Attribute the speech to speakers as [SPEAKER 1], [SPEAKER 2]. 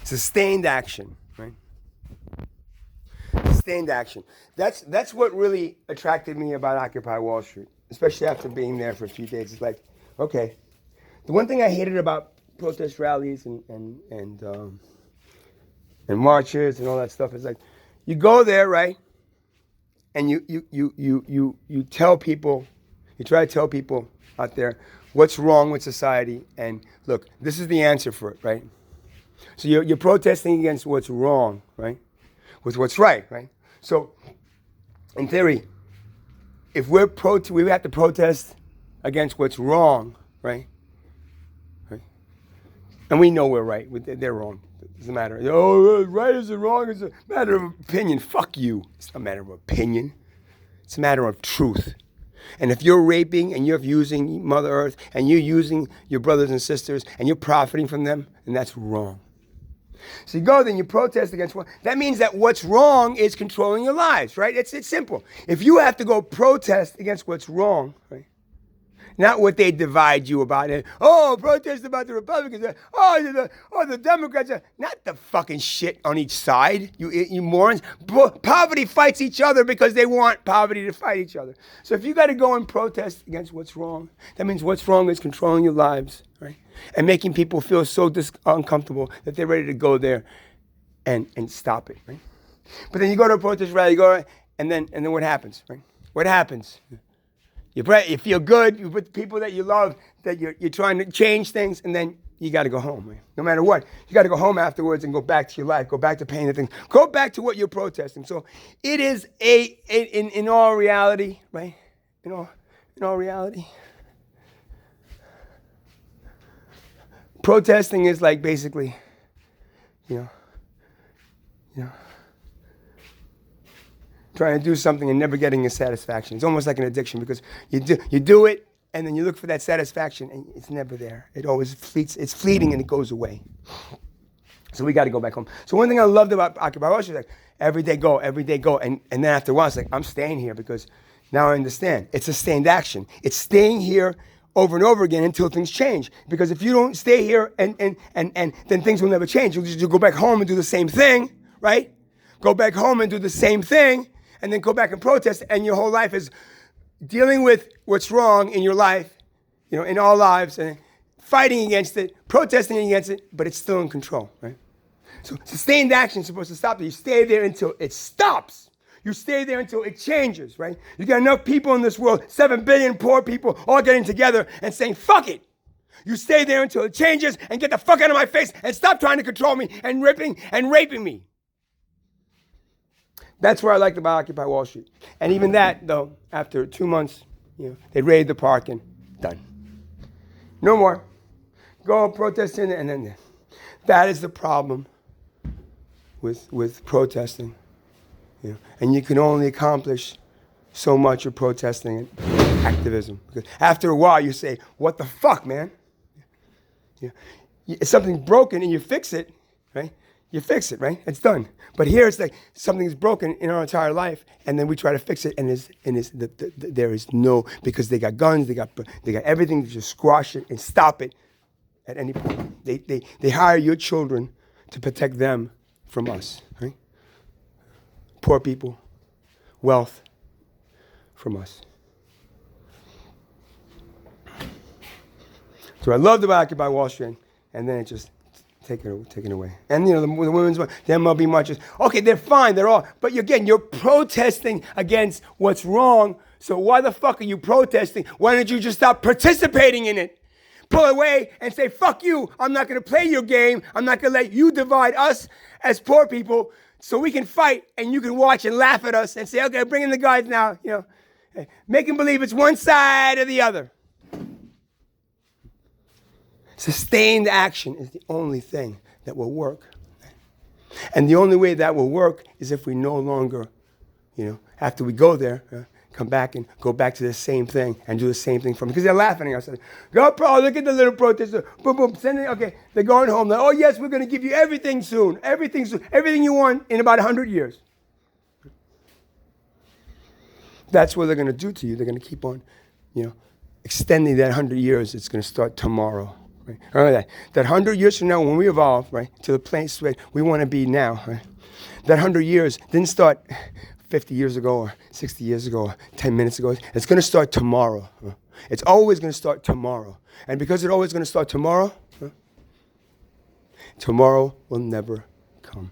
[SPEAKER 1] Sustained action, right? Sustained action. That's what really attracted me about Occupy Wall Street, especially after being there for a few days. It's like, okay, the one thing I hated about protest rallies and marches and all that stuff is like, you go there, right? And you tell people, you try to tell people out there what's wrong with society, and look, this is the answer for it, right? So you're protesting against what's wrong, right? With what's right, right? So, in theory, if we have to protest against what's wrong, right? Right? And we know we're right. They're wrong. It doesn't matter. Oh, right is it wrong? It's a matter of opinion. Fuck you. It's not a matter of opinion. It's a matter of truth. And if you're raping and you're using Mother Earth and you're using your brothers and sisters and you're profiting from them, then that's wrong. So you go then you protest against what? That means that what's wrong is controlling your lives, right? It's simple. If you have to go protest against what's wrong, right? Not what they divide you about it. Oh, protest about the Republicans. The Democrats. Not the fucking shit on each side, you morons. Poverty fights each other because they want poverty to fight each other. So if you got to go and protest against what's wrong, that means what's wrong is controlling your lives, right? And making people feel so uncomfortable that they're ready to go there and stop it, right? But then you go to a protest rally, and then what happens, right? What happens? You feel good, you with the people that you love, that you're trying to change things, and then you got to go home, right? No matter what. You got to go home afterwards and go back to your life, go back to paying the things, go back to what you're protesting. So it is in all reality, right? In all reality, protesting is like basically, you know, trying to do something and never getting a satisfaction. It's almost like an addiction because you do it and then you look for that satisfaction and it's never there. It always fleets. It's fleeting and it goes away. So we got to go back home. So one thing I loved about Occupy Wall Street is like every day go, and then after a while it's like I'm staying here because now I understand. It's sustained action. It's staying here over and over again until things change. Because if you don't stay here and then things will never change. You'll just go back home and do the same thing, right? Go back home and do the same thing. And then go back and protest, and your whole life is dealing with what's wrong in your life, in our lives, and fighting against it, protesting against it, but it's still in control, right? So sustained action is supposed to stop it. You stay there until it stops. You stay there until it changes, right? You got enough people in this world, 7 billion poor people, all getting together and saying, fuck it. You stay there until it changes and get the fuck out of my face and stop trying to control me and raping me. That's what I liked about Occupy Wall Street. And even that, though, after 2 months, they raided the park and done. No more. Go protest in there and then that is the problem with protesting. And you can only accomplish so much with protesting and activism. Because after a while, you say, what the fuck, man? If something's broken and you fix it, right? You fix it, right? It's done. But here it's like something's broken in our entire life, and then we try to fix it, and there is no, because they got guns, they got everything to just squash it and stop it at any point. They hire your children to protect them from us, right? Poor people, wealth from us. So I loved about Occupy Wall Street, and then it just taken away. And the women's, the MLB marches, okay, they're fine, they're all, but again, you're protesting against what's wrong, so why the fuck are you protesting? Why don't you just stop participating in it? Pull away and say, fuck you, I'm not gonna play your game, I'm not gonna let you divide us as poor people so we can fight and you can watch and laugh at us and say, okay, bring in the guys now, make them believe it's one side or the other. Sustained action is the only thing that will work. And the only way that will work is if we no longer, after we go there, come back and go back to the same thing and do the same thing from, because they're laughing at us. Go, look at the little protester. Boom, boom, send it. Okay, they're going home. They're, oh, yes, we're going to give you everything soon. Everything you want in about 100 years. That's what they're going to do to you. They're going to keep on, extending that 100 years. It's going to start tomorrow. Right? Remember that. That 100 years from now, when we evolve, right, to the place where we want to be now, right, that 100 years didn't start 50 years ago or 60 years ago or 10 minutes ago. It's going to start tomorrow. It's always going to start tomorrow. And because it's always going to start tomorrow, tomorrow will never come.